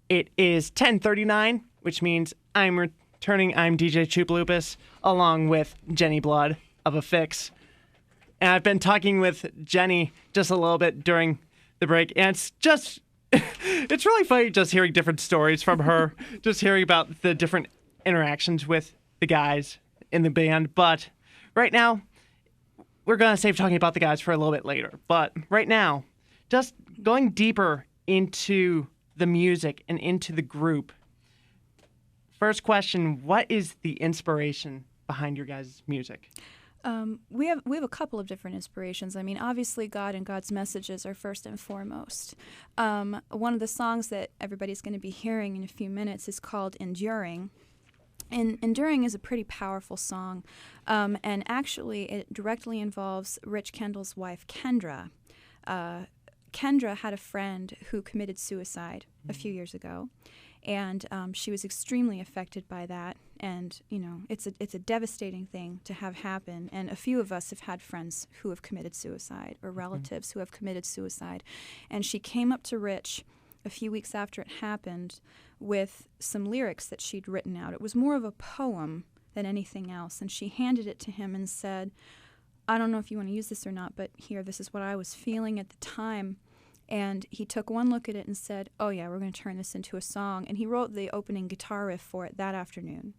It is 10:39, which means I'm returning. I'm DJ Chupalupas, along with Jennie Blood of Affix. And I've been talking with Jennie just a little bit during the break, and it's really funny just hearing different stories from her, just hearing about the different interactions with the guys in the band. But right now, we're going to save talking about the guys for a little bit later. But right now, just going deeper into the music and into the group. First question, what is the inspiration behind your guys' music? We have a couple of different inspirations. I mean, obviously, God and God's messages are first and foremost. One of the songs that everybody's going to be hearing in a few minutes is called Enduring. And Enduring is a pretty powerful song, and actually it directly involves Rich Kendall's wife, Kendra. Kendra had a friend who committed suicide a few years ago, and she was extremely affected by that. And you know, it's a devastating thing to have happen. And a few of us have had friends who have committed suicide or relatives who have committed suicide. And she came up to Rich a few weeks after it happened with some lyrics that she'd written out. It was more of a poem than anything else. And she handed it to him and said, "I don't know if you want to use this or not, but here, this is what I was feeling at the time." And he took one look at it and said, "Oh yeah, we're going to turn this into a song." And he wrote the opening guitar riff for it that afternoon.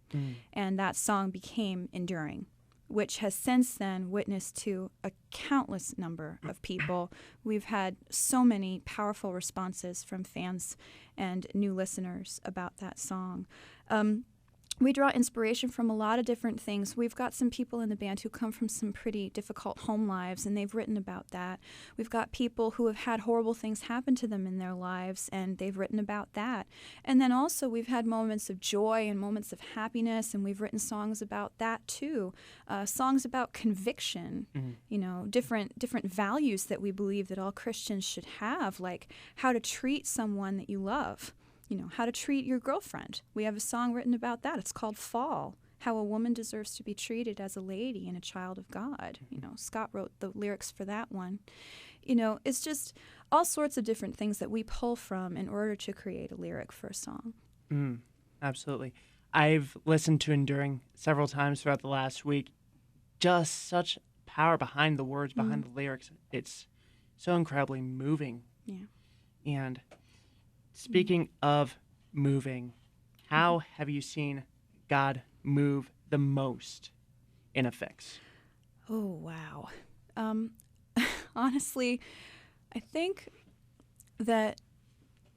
And that song became Enduring, which has since then witnessed to a countless number of people. We've had so many powerful responses from fans and new listeners about that song. We draw inspiration from a lot of different things. We've got some people in the band who come from some pretty difficult home lives, and they've written about that. We've got people who have had horrible things happen to them in their lives, and they've written about that. And then also we've had moments of joy and moments of happiness, and we've written songs about that too. Songs about conviction, you know, different values that we believe that all Christians should have, like how to treat someone that you love. You know, how to treat your girlfriend. We have a song written about that. It's called Fall, how a woman deserves to be treated as a lady and a child of God. You know, Scott wrote the lyrics for that one. You know, it's just all sorts of different things that we pull from in order to create a lyric for a song. Absolutely. I've listened to Enduring several times throughout the last week. Just such power behind the words, behind the lyrics. It's so incredibly moving. Yeah. And speaking of moving, how have you seen God move the most in Affix? Oh, wow. Honestly, I think that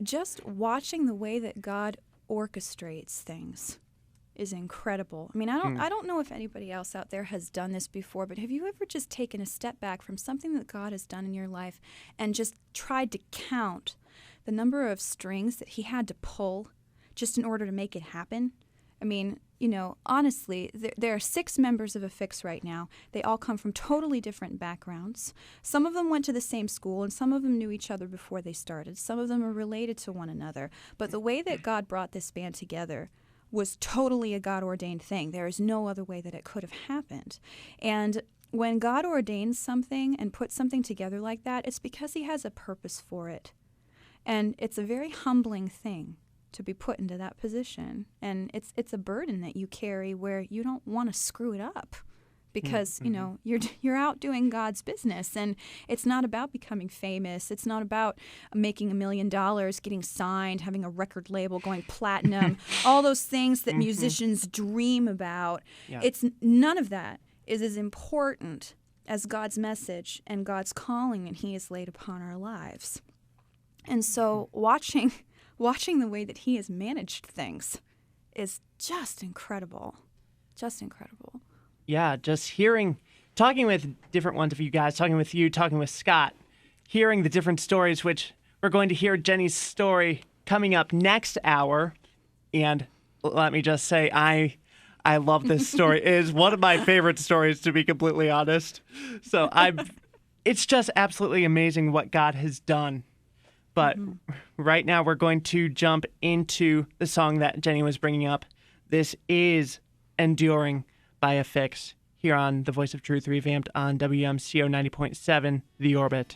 just watching the way that God orchestrates things is incredible. I mean, I don't know if anybody else out there has done this before, but have you ever just taken a step back from something that God has done in your life and just tried to count the number of strings that he had to pull just in order to make it happen? I mean, you know, honestly, there are 6 members of Affix right now. They all come from totally different backgrounds. Some of them went to the same school, and some of them knew each other before they started. Some of them are related to one another. But the way that God brought this band together was totally a God-ordained thing. There is no other way that it could have happened. And when God ordains something and puts something together like that, it's because he has a purpose for it. And it's a very humbling thing to be put into that position. And it's a burden that you carry where you don't want to screw it up because, you know, you're out doing God's business. And it's not about becoming famous. It's not about making $1 million, getting signed, having a record label, going platinum, all those things that musicians dream about. Yeah. It's none of that is as important as God's message and God's calling that he has laid upon our lives. And so watching the way that he has managed things is just incredible. Just incredible. Yeah, just talking with different ones of you guys, talking with you, talking with Scott, hearing the different stories, which we're going to hear Jennie's story coming up next hour. And let me just say, I love this story. It is one of my favorite stories, to be completely honest. So it's just absolutely amazing what God has done. But right now we're going to jump into the song that Jennie was bringing up. This is Enduring by Affix here on The Voice of Truth Revamped on WMCO 90.7, The Orbit.